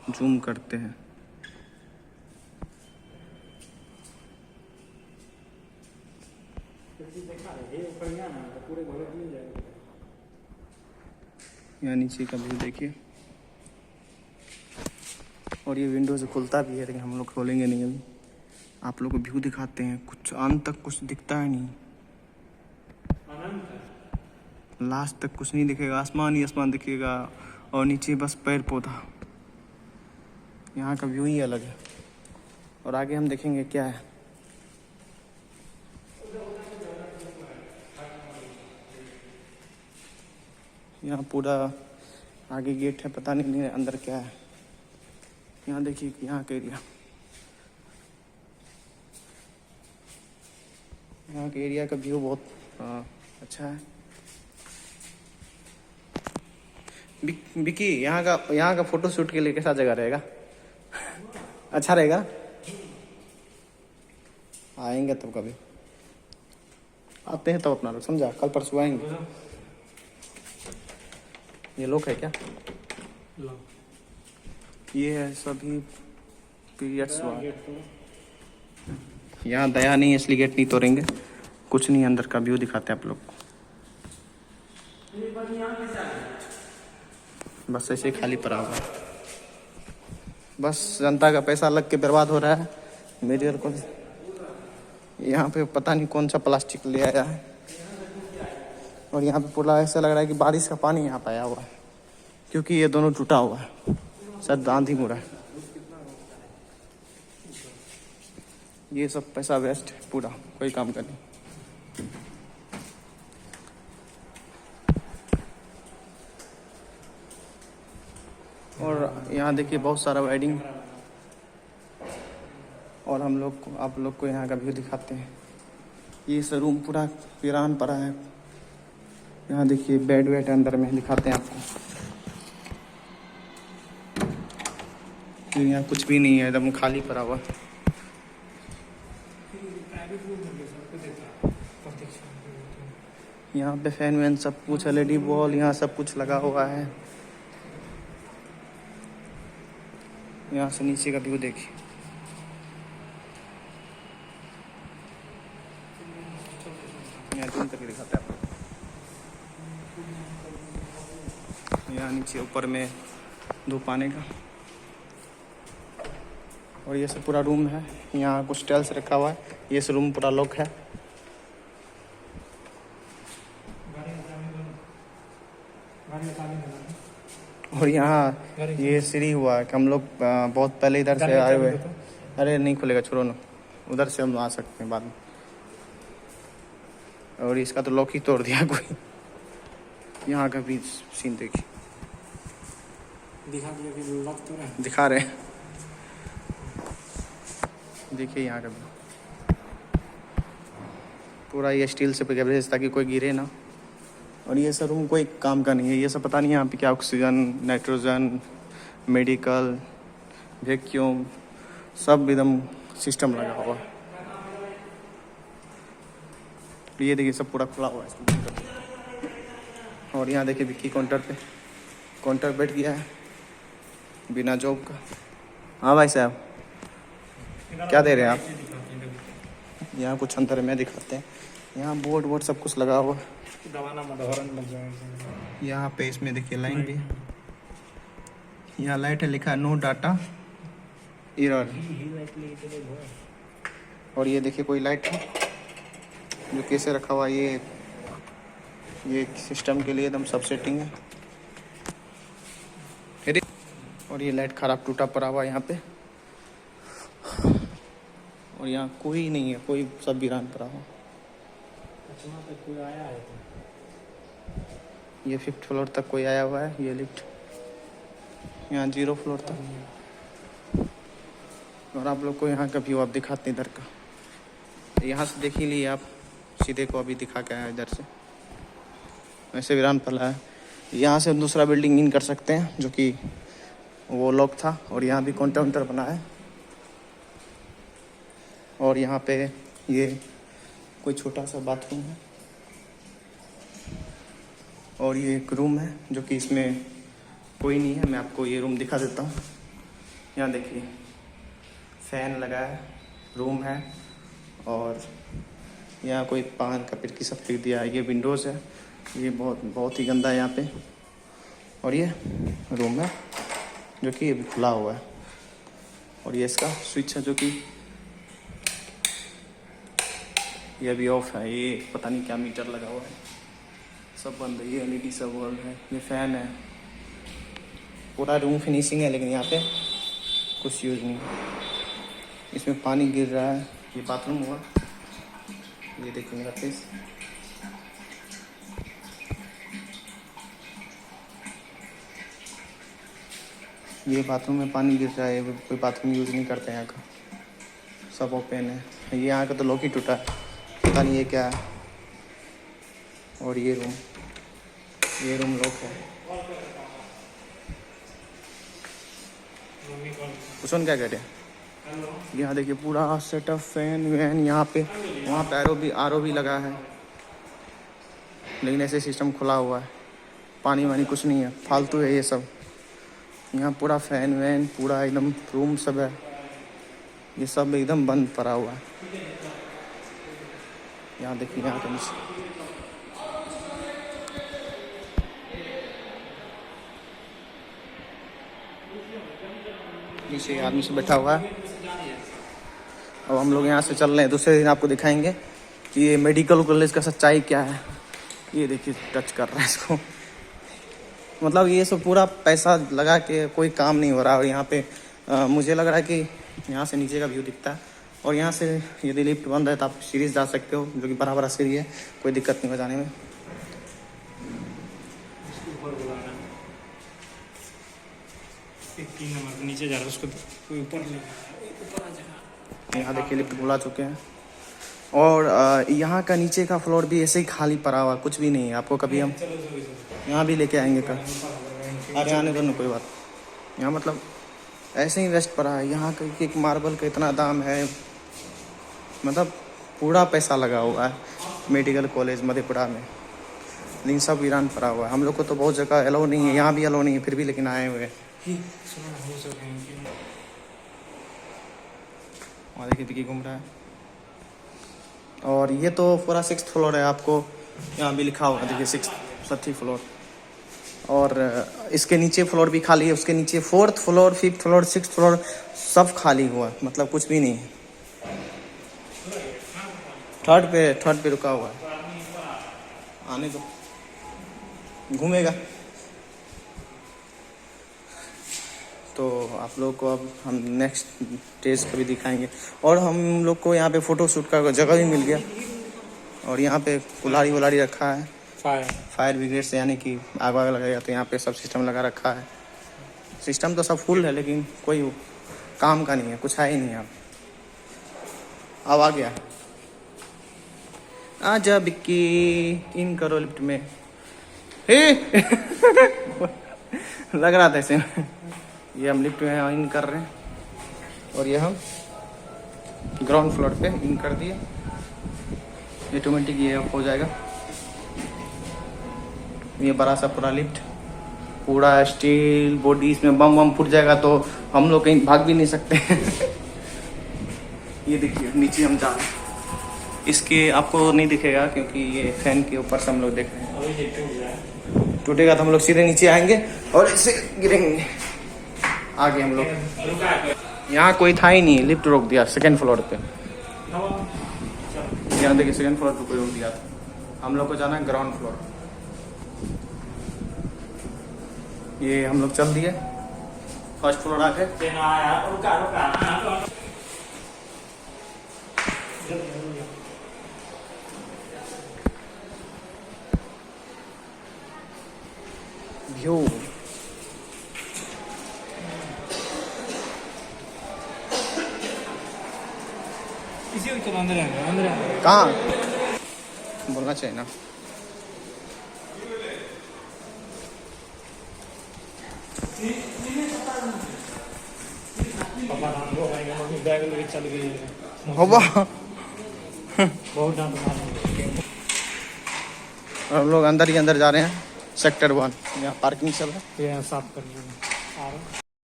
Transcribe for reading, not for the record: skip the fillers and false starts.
Zoom करते हैं। यहाँ नीचे का व्यू देखिए, और ये विंडो से खुलता भी है, लेकिन हम लोग खोलेंगे नहीं अभी। आप लोग को व्यू दिखाते हैं, कुछ अंत तक कुछ दिखता है नहीं, लास्ट तक कुछ नहीं दिखेगा, आसमान ही आसमान दिखेगा और नीचे बस पेड़ पौधा। यहाँ का व्यू ही अलग है। और आगे हम देखेंगे क्या है। यहाँ पूरा आगे गेट है, पता नहीं अंदर क्या है। यहाँ देखिए, यहाँ का एरिया, यहाँ के एरिया का व्यू बहुत अच्छा है। विकी, यहाँ का फोटो शूट के लिए कैसा जगह रहेगा? अच्छा रहेगा, आएंगे तब कभी, आते हैं तब अपना लोग, समझा, कल परसों आएंगे। ये लोग है क्या? ये है सभी पीरियड्स वाला। यहाँ दया नहीं है इसलिए गेट नहीं तोड़ेंगे। कुछ नहीं, अंदर का व्यू दिखाते हैं आप लोग को। बस ऐसे खाली पड़ा हुआ है, बस जनता का पैसा लग के बर्बाद हो रहा है। मेडिकल कॉलेज, यहाँ पे पता नहीं कौन सा प्लास्टिक ले आया है, और यहाँ पे पूरा ऐसा लग रहा है कि बारिश का पानी यहाँ पे आया हुआ है, क्योंकि ये दोनों टूटा हुआ है, शायद आंधी मुड़ा है। ये सब पैसा वेस्ट है पूरा, कोई काम का नहीं। और यहाँ देखिए बहुत सारा वाइडिंग, और हम लोग को, आप लोग को यहाँ का व्यू दिखाते हैं। ये सब रूम पूरा वीरान पड़ा है। यहाँ देखिए बेड वेड अंदर में, दिखाते हैं आपको। यहाँ कुछ भी नहीं है, एकदम खाली पड़ा हुआ। यहाँ पे फैन वैन सब कुछ, LED बॉल यहाँ सब कुछ लगा हुआ है। यहाँ से नीचे का व्यू देखिए, यहाँ जूम करके दिखाते हैं आपको। यहाँ नीचे ऊपर में धूप आने का, और ये सब पूरा रूम है। यहाँ कुछ टाइल्स रखा हुआ है, ये सब रूम पूरा लॉक है। और यहाँ ये सीढ़ी हुआ है कि हम लोग बहुत पहले इधर से आए हुए। अरे नहीं खुलेगा, छोड़ो ना, उधर से हम आ सकते हैं बाद में। और इसका तो लॉक ही तोड़ दिया कोई। यहाँ का भी सीन देखिए, दिखा दिया कि लॉक तोड़ा है, दिखा रहे हैं। देखिए यहाँ का भी पूरा ये स्टील से कवरेज, ताकि कोई गिरे ना। और ये सब रूम कोई काम का नहीं है, ये सब पता नहीं यहाँ पे क्या ऑक्सीजन, नाइट्रोजन, मेडिकल, वैक्यूम, सब एकदम सिस्टम लगा हुआ है। ये देखिए सब पूरा खुला हुआ है। और यहाँ देखिए विक्की काउंटर पे, काउंटर बैठ गया है बिना जॉब का। हाँ भाई साहब, क्या दे रहे हैं आप? यहाँ कुछ अंतर में दिखाते हैं। यहाँ बोर्ड सब कुछ लगा हुआ है। यहाँ पे इसमें देखिए लाइन भी, यहाँ लाइट है, लिखा है नो डाटा एरर। और ये देखिए कोई लाइट है जो कैसे रखा हुआ है, ये सिस्टम के लिए एकदम सब सेटिंग है। और ये लाइट खराब टूटा पड़ा हुआ है यहाँ पे। और यहाँ कोई नहीं है, कोई सब वीरान पड़ा हुआ। कोई आया है? ये 5th फ्लोर तक कोई आया हुआ है, ये लिफ्ट यहाँ 0 फ्लोर तक। और आप लोग को यहाँ का व्यू आप दिखाते हैं इधर का। यहाँ से देख ही लिए आप, सीधे को अभी दिखा के आया इधर से, वैसे वीरान पड़ा है। यहाँ से दूसरा बिल्डिंग इन कर सकते हैं, जो कि वो लॉक था। और यहाँ भी काउंटर बना है। और यहाँ पे ये कोई छोटा सा बाथरूम है, और ये एक रूम है जो कि इसमें कोई नहीं है। मैं आपको ये रूम दिखा देता हूँ। यहाँ देखिए फैन लगा है, रूम है, और यहाँ कोई पान का पिरकी सब फेंक दिया है। ये विंडोज़ है, ये बहुत ही गंदा है यहाँ पे। और ये रूम है जो कि अभी खुला हुआ है, और ये इसका स्विच है जो कि ये अभी ऑफ है। ये पता नहीं क्या मीटर लगा हुआ है, सब बंद है। ये LED सब वर्ल्ड है, ये फैन है, पूरा रूम फिनिशिंग है, लेकिन यहाँ पे कुछ यूज़ नहीं है। इसमें पानी गिर रहा है। ये बाथरूम हुआ, ये देखिए मेरा फेस। ये बाथरूम में पानी गिर रहा है, कोई बाथरूम यूज़ नहीं करते यहाँ का, सब ओपन है। ये यहाँ का तो लॉक ही टूटा है, पता नहीं ये क्या है। और ये रूम लॉक है। कुछ क्या कह रहे हैं। यहाँ देखिए पूरा सेटअप, फैन वैन यहाँ पे, वहाँ पे आर ओ भी लगा है, लेकिन ऐसे सिस्टम खुला हुआ है। पानी वानी कुछ नहीं है, फालतू है ये सब। यहाँ पूरा फैन वैन पूरा एकदम रूम सब है, ये सब एकदम बंद पड़ा हुआ है। यहाँ देखिए यहाँ के नीचे आदमी से बैठा हुआ है। अब हम लोग यहाँ से चल रहे हैं, दूसरे दिन आपको दिखाएंगे कि ये मेडिकल कॉलेज का सच्चाई क्या है। ये देखिए टच कर रहा है इसको, मतलब ये सब पूरा पैसा लगा के कोई काम नहीं हो रहा। और यहाँ पे मुझे लग रहा है कि यहाँ से नीचे का व्यू दिखता है, और यहाँ से यदि लिफ्ट बंद है तो आप सीढ़ी जा सकते हो, जो कि बड़ा सीढ़ी है, कोई दिक्कत नहीं हो जाने में। नीचे जा रहा है, उसको ऊपर आ जाएगा। यहाँ देखिए लिफ्ट बुला चुके हैं, और यहाँ का नीचे का फ्लोर भी ऐसे ही खाली पड़ा हुआ, कुछ भी नहीं है। आपको कभी हम यहाँ भी लेके आएंगे कल। अरे आने दो ना, कोई बात। यहाँ मतलब ऐसे ही वेस्ट पड़ा है। यहाँ का एक मार्बल का इतना दाम है, मतलब पूरा पैसा लगा हुआ है मेडिकल कॉलेज मधेपुरा में, लेकिन सब ईरान पड़ा हुआ है। हम लोग को तो बहुत जगह अलाउ नहीं है, यहाँ भी अलाउ नहीं है, फिर भी लेकिन आए हुए हैं। वहाँ देखिए विकी घूम रहा है। और ये तो पूरा 6th फ्लोर है, आपको यहाँ भी लिखा हुआ है, देखिए 6th फ्लोर। और इसके नीचे फ्लोर भी खाली है, उसके नीचे 4th floor, 5th floor, 6th floor सब खाली हुआ, मतलब कुछ भी नहीं है। थर्ड पे रुका हुआ है, आने दो, घूमेगा। तो आप लोग को अब हम नेक्स्ट स्टेज को भी दिखाएंगे। और हम लोग को यहाँ पे फ़ोटो शूट का जगह भी मिल गया, और यहाँ पे कुल्हाड़ी रखा है फायर ब्रिगेड से, यानी कि आग वाग लगाएगा तो यहाँ पे सब सिस्टम लगा रखा है। सिस्टम तो सब फुल है, लेकिन कोई काम का नहीं है, कुछ है ही नहीं। अब आ गया, आजा बिक्की, इन करो लिफ्ट में। हे लग रहा था ऐसे। ये हम लिफ्ट में इन कर रहे हैं, और ये हम ग्राउंड फ्लोर पे इन कर दिए। ऑटोमेटिक ये हो जाएगा। ये बड़ा सा पूरा लिफ्ट, पूरा स्टील बॉडी, इसमें बम फूट जाएगा तो हम लोग कहीं भाग भी नहीं सकते। ये देखिए नीचे हम जा रहे हैं, इसके आपको नहीं दिखेगा क्योंकि ये फैन के ऊपर से हम लोग देख रहे हैं। टूटेगा तो हम लोग सीधे नीचे आएंगे और इसे गिरेंगे। आगे हम लोग, यहाँ कोई था ही नहीं, लिफ्ट रोक दिया 2nd फ्लोर पे। यहाँ देखिए 2nd फ्लोर पे कोई रोक दिया था। हम लोग को जाना है ग्राउंड फ्लोर। ये हम लोग चल दिए 1st फ्लोर आके। व्यू अंदर कहाँ बोलना चाहिए ना। बैग लेके चल गई होगा। बहुत डांट मारेंगे। हम लोग अंदर ही अंदर जा रहे हैं, सेक्टर 1। यहाँ पार्किंग चल रहा है, ये साफ कर